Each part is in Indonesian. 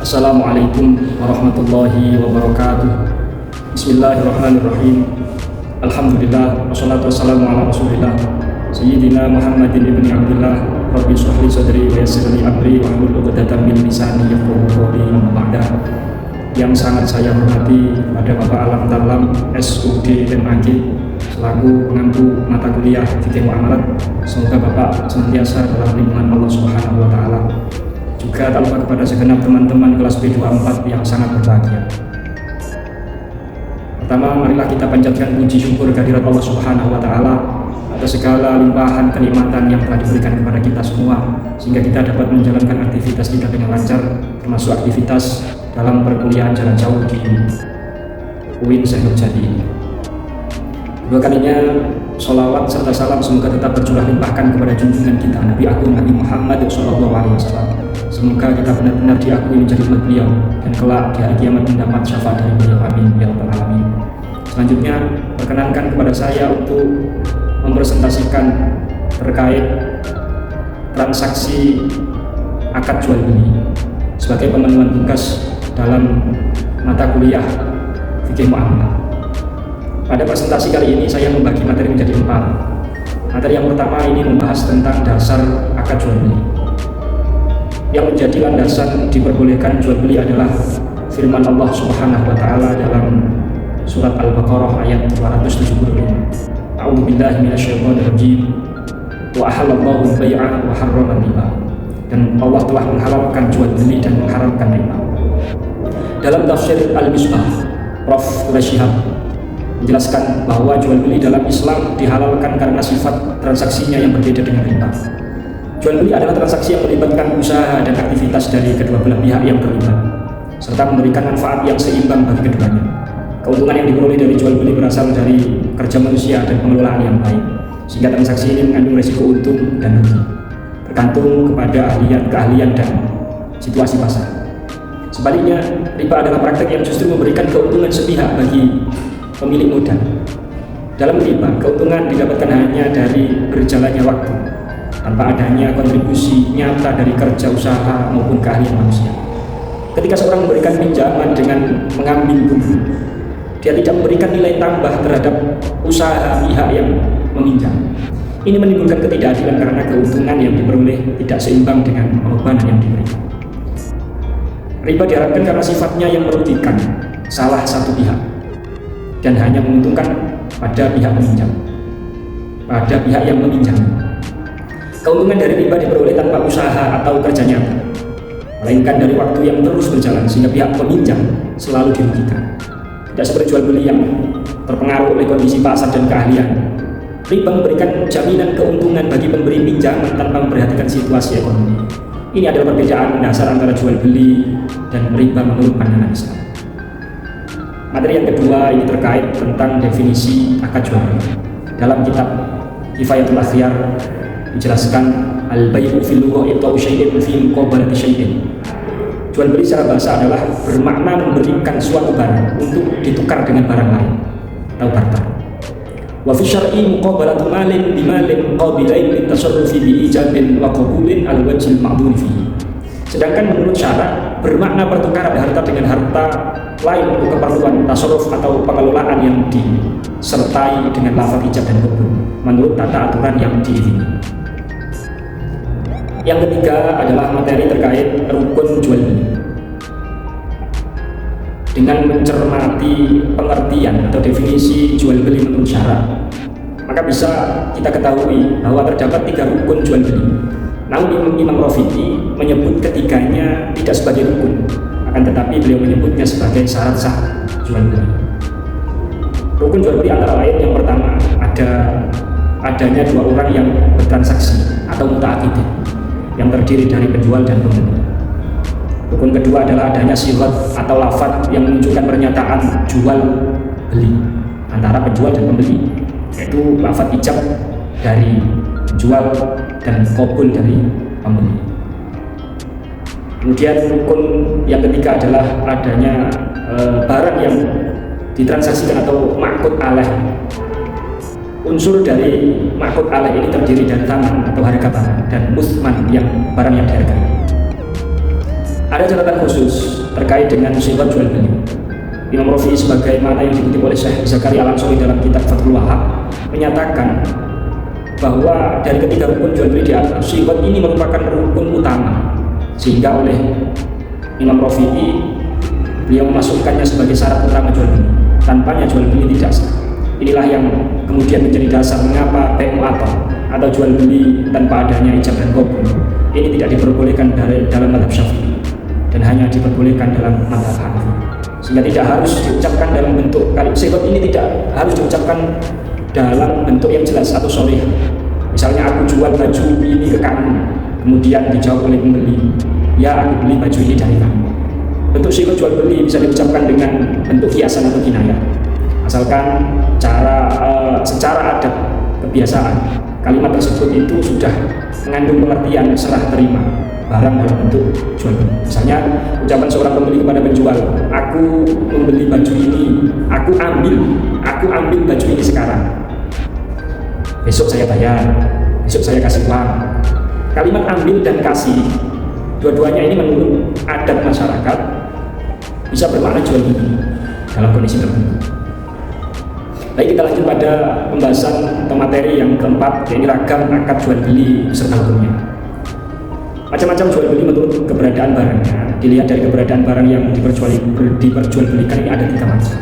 Assalamualaikum warahmatullahi wabarakatuh. Bismillahirrahmanirrahim. Alhamdulillah wassalatu wassalamu ala Rasulillah Sayyidina Muhammadin ibni Abdillah. Rabbi shrah li sadri wa yassir li amri wahlul 'uqdatam min lisani yafqahu qawli. Amma ba'da. Yang sangat saya hormati pada Bapak Alam Talam SUD MAG selaku pengampu mata kuliah Fikih Muamalat. Semoga Bapak senantiasa dalam lindungan Allah Subhanahu wa taala. Juga tak lupa kepada segenap teman-teman kelas B24 yang sangat berbahagia. Pertama, marilah kita panjatkan puji syukur kehadirat Allah Subhanahu wa taala atas segala limpahan kenikmatan yang telah diberikan kepada kita semua, sehingga kita dapat menjalankan aktivitas kita dengan lancar, termasuk aktivitas dalam perkuliahan jarak jauh di UIN Syekh Nurjadi ini. Dua kalinya sholawat serta salam semoga tetap bercurah limpahkan kepada junjungan kita Nabi Agung Nabi Muhammad SAW. Semoga kita benar-benar diakui menjadi umat beliau dan kelak di hari kiamat mendapat syafaat dari beliau. Amin ya rabbal alamin. Selanjutnya, perkenankan kepada saya untuk mempresentasikan terkait transaksi akad jual beli sebagai pemenuhan tugas dalam mata kuliah Fikih Muamalat. Pada presentasi kali ini saya membagi materi menjadi 4. Materi yang pertama ini membahas tentang dasar akad jual beli. Yang menjadi landasan diperbolehkan jual beli adalah firman Allah Subhanahu wa taala dalam surat Al-Baqarah ayat 275. A'udzubillahi minasyaitonirrajim. Wa ahallallahu al-bai'a wa harrama riba. Dan Allah telah menghalalkan jual beli dan mengharamkan riba. Dalam tafsir Al-Misbah, Prof. Quraisyihab menjelaskan bahwa jual beli dalam Islam dihalalkan karena sifat transaksinya yang berbeda dengan riba. Jual beli adalah transaksi yang melibatkan usaha dan aktivitas dari kedua belah pihak yang terlibat, serta memberikan manfaat yang seimbang bagi keduanya. Keuntungan yang diperoleh dari jual beli berasal dari kerja manusia dan pengelolaan yang baik, sehingga transaksi ini mengandung risiko untung dan rugi, tergantung kepada keahlian dan situasi pasar. Sebaliknya, riba adalah praktek yang justru memberikan keuntungan sepihak bagi pemilik modal. Dalam riba, keuntungan didapatkan hanya dari berjalannya waktu, tanpa adanya kontribusi nyata dari kerja usaha maupun keahlian manusia. Ketika seorang memberikan pinjaman dengan mengambil bunga, dia tidak memberikan nilai tambah terhadap usaha pihak yang meminjam. Ini menimbulkan ketidakadilan karena keuntungan yang diperoleh tidak seimbang dengan pengorbanan yang diberikan. Riba diharapkan karena sifatnya yang merugikan salah satu pihak dan hanya menguntungkan pada pihak peminjam, pada pihak yang meminjam. Keuntungan dari riba diperoleh tanpa usaha atau kerja nyata, melainkan dari waktu yang terus berjalan sehingga pihak peminjam selalu dirugikan. Tidak seperti jual beli yang terpengaruh oleh kondisi pasar dan keahlian. Riba memberikan jaminan keuntungan bagi pemberi pinjaman tanpa memperhatikan situasi ekonomi. Ini adalah perbedaan dasar antara jual beli dan riba menurut pandangan Islam. Materi yang kedua ini terkait tentang definisi akad jual beli. Dalam kitab Kifayatul Akhyar dijelaskan al-bai'u fil lughah ita'u syai'in fi muqabalati syai'in. Jual beli secara bahasa adalah bermakna memberikan suatu barang untuk ditukar dengan barang lain atau barter. Wa fi syar'i muqabalatu malin bi malin qabilain litasarrufi bi ijabin wa qabulin al-wajhil ma'dhur fihi. Sedangkan menurut syarak bermakna pertukaran harta dengan harta lain untuk keperluan tasarruf atau pengelolaan yang disertai dengan lafaz ijab dan qabul menurut tata aturan yang diizinkan. Yang ketiga adalah materi terkait rukun jual beli. Dengan mencermati pengertian atau definisi jual beli menurut syarak, maka bisa kita ketahui bahwa terdapat 3 rukun jual beli. Namun Imam Rafi'i menyebut ketiganya tidak sebagai rukun, akan tetapi beliau menyebutnya sebagai syarat sah jual beli. Rukun jual beli antara lain yang pertama adanya 2 orang yang bertransaksi atau muta'aqidin yang terdiri dari penjual dan pembeli. Rukun kedua adalah adanya syighah atau lafaz yang menunjukkan pernyataan jual beli antara penjual dan pembeli, yaitu lafaz ijab dari penjual dan qabul dari pembeli. Kemudian rukun yang ketiga adalah adanya barang yang ditransaksikan atau ma'qud alaih. Unsur dari ma'qud alaih ini terdiri dari thaman atau harga barang dan musman yang barang yang dihargai. Ada catatan khusus terkait dengan sifat jual beli. Imam Rafi'i sebagaimana yang dikutip oleh Syekh Zakaria Al-Ansori dalam kitab Fathul Wahhab menyatakan bahwa dari ketiga rukun jual beli di atas, sifat ini merupakan rukun utama, sehingga oleh Imam Rafi'i beliau memasukkannya sebagai syarat utama jual beli. Tanpanya jual beli tidak sah. Inilah yang kemudian menjadi dasar mengapa bai'u atau jual beli tanpa adanya ijab dan qabul ini tidak diperbolehkan dalam mazhab Syafi'i dan hanya diperbolehkan dalam mazhab Hanafi, sehingga tidak harus diucapkan dalam bentuk sifat ini tidak harus diucapkan dalam bentuk yang jelas atau sharih. Misalnya aku jual baju ini ke kamu, kemudian dijawab oleh pembeli, ya aku beli baju ini dari kamu. Bentuk sifat jual beli bisa diucapkan dengan bentuk kiasan atau kinayah, asalkan secara adab kebiasaan kalimat tersebut itu sudah mengandung pengertian serah terima barang dalam bentuk jual beli. Misalnya ucapan seorang pembeli kepada penjual, aku membeli baju ini, aku ambil baju ini sekarang, besok saya bayar, besok saya kasih uang. Kalimat ambil dan kasih, dua-duanya ini menurut adat masyarakat bisa bermakna jual beli dalam kondisi tertentu. Baik, kita lanjut pada pembahasan atau materi yang keempat, yaitu ragam akad jual beli beserta hukumnya. Macam-macam jual beli menurut keberadaan barangnya. Dilihat dari keberadaan barang yang diperjualbelikan ini ada 3 macam.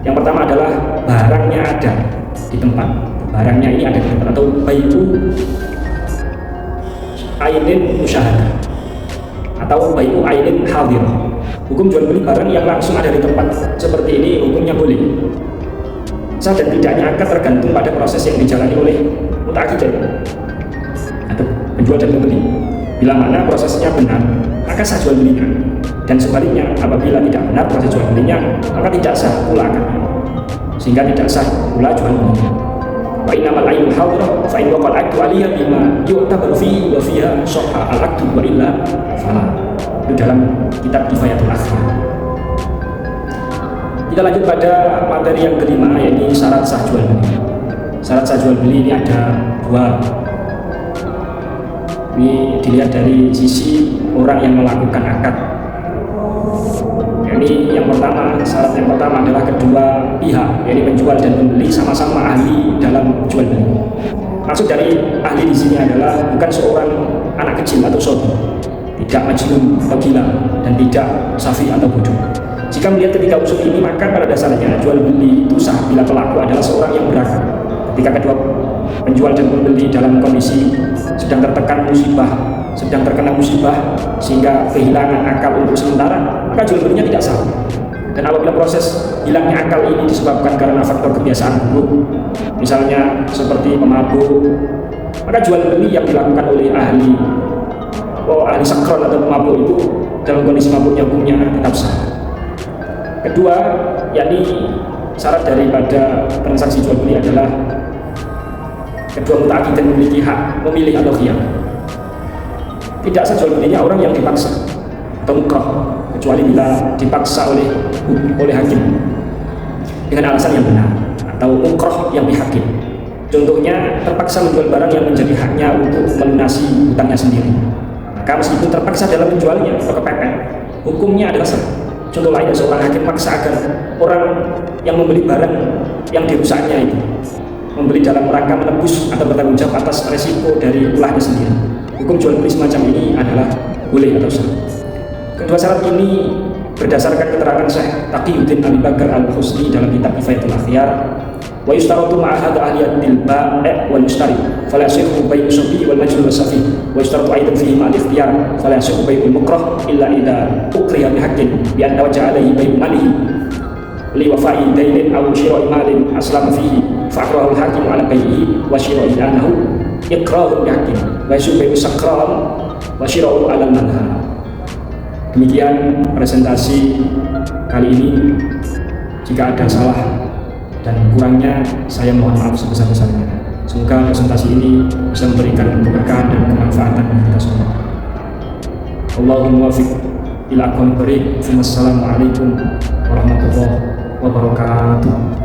Yang pertama adalah barangnya ada di tempat, barangnya ini ada di tempat, atau bai'u ainin musyahadah atau bai'u ainin hadirah. Hukum jual beli barang yang langsung ada di tempat seperti ini hukumnya boleh. Sah dan tidaknya akad tergantung pada proses yang dijalani oleh muta'aqidain atau penjual dan pembeli. Bila mana prosesnya benar, maka sah jual belinya, dan sebaliknya apabila tidak benar proses jual belinya, maka tidak sah pula akadnya, sehingga tidak sah pula jual belinya. Wa innamal ainu hadirah fa in waqal aqdu 'alaiha bima yu'tabaru fihi wa fiha sahha al-'aqdu wa illa fala. Itu dalam kitab Kifayatul Akhbar. Kita lanjut pada materi yang kelima, yaitu syarat sah jual beli. Syarat sah jual beli ini ada 2. Ini dilihat dari sisi orang yang melakukan akad. Ini yang pertama, syarat yang pertama adalah kedua pihak, yaitu penjual dan pembeli sama-sama ahli dalam jual beli. Maksud dari ahli di sini adalah bukan seorang anak kecil atau sobi, tidak majnun atau gila, dan tidak safi atau bodoh. Jika melihat ketiga unsur ini, maka pada dasarnya jual beli itu sah bila pelaku adalah seorang yang berakal. Ketika kedua penjual dan pembeli dalam kondisi sedang terkena musibah sehingga kehilangan akal untuk sementara, maka jual belinya tidak sah. Dan apabila proses hilangnya akal ini disebabkan karena faktor kebiasaan buruk, misalnya seperti pemabuk, maka jual beli yang dilakukan oleh ahli sakron atau pemabuk itu dalam kondisi mabuknya hukumnya tetap sah. Kedua, yakni syarat daripada transaksi jual beli adalah kedua muta'aqidain memiliki hak memilih atau khiyar. Tidak sah jual belinya orang yang dipaksa atau mukrah, kecuali bila dipaksa oleh hakim dengan alasan yang benar, atau mukrah yang dihakim. Contohnya, terpaksa menjual barang yang menjadi haknya untuk melunasi hutangnya sendiri. Maka meskipun terpaksa dalam menjualnya atau kepepet, hukumnya adalah sah. Contoh lainnya, seorang hakim paksa agar orang yang membeli barang yang dirusaknya itu membeli dalam rangka menebus atau bertanggung jawab atas resiko dari ulahnya sendiri. Hukum jual beli semacam ini adalah boleh atau sah. Kedua syarat ini berdasarkan keterangan Syekh Taqiyuddin Abi Bakar Al-Husni dalam kitab Kifayatul Akhyar. Wa yustaratu ma'a hadha ahliyatil bai' wal mustari fala yasihu bai'u sabi wal majnun wasafi wa yustaratu aidan fihi ma'al ikhtiyar fala yasihu bai'ul mukrah illa idza ukriha bihaqqin bi anna wajha alayhi bai'u malihi li wafa'i dainin aw shira'i malin aslama fihi fa akrahu al-hakim 'ala bai'ihi wa shira'i annahu ikrahu bihaqqin wa yasihu bai'u sakran wa shira'u 'ala al-manha. Demikian presentasi kali ini. Jika ada salah dan kurangnya, saya mohon maaf sebesar-besarnya. Semoga presentasi ini bisa memberikan keberkahan dan kemanfaatan bagi kita semua. Allahumma muwaffiq ila aqwamit thoriq. Wassalamualaikum warahmatullahi wabarakatuh.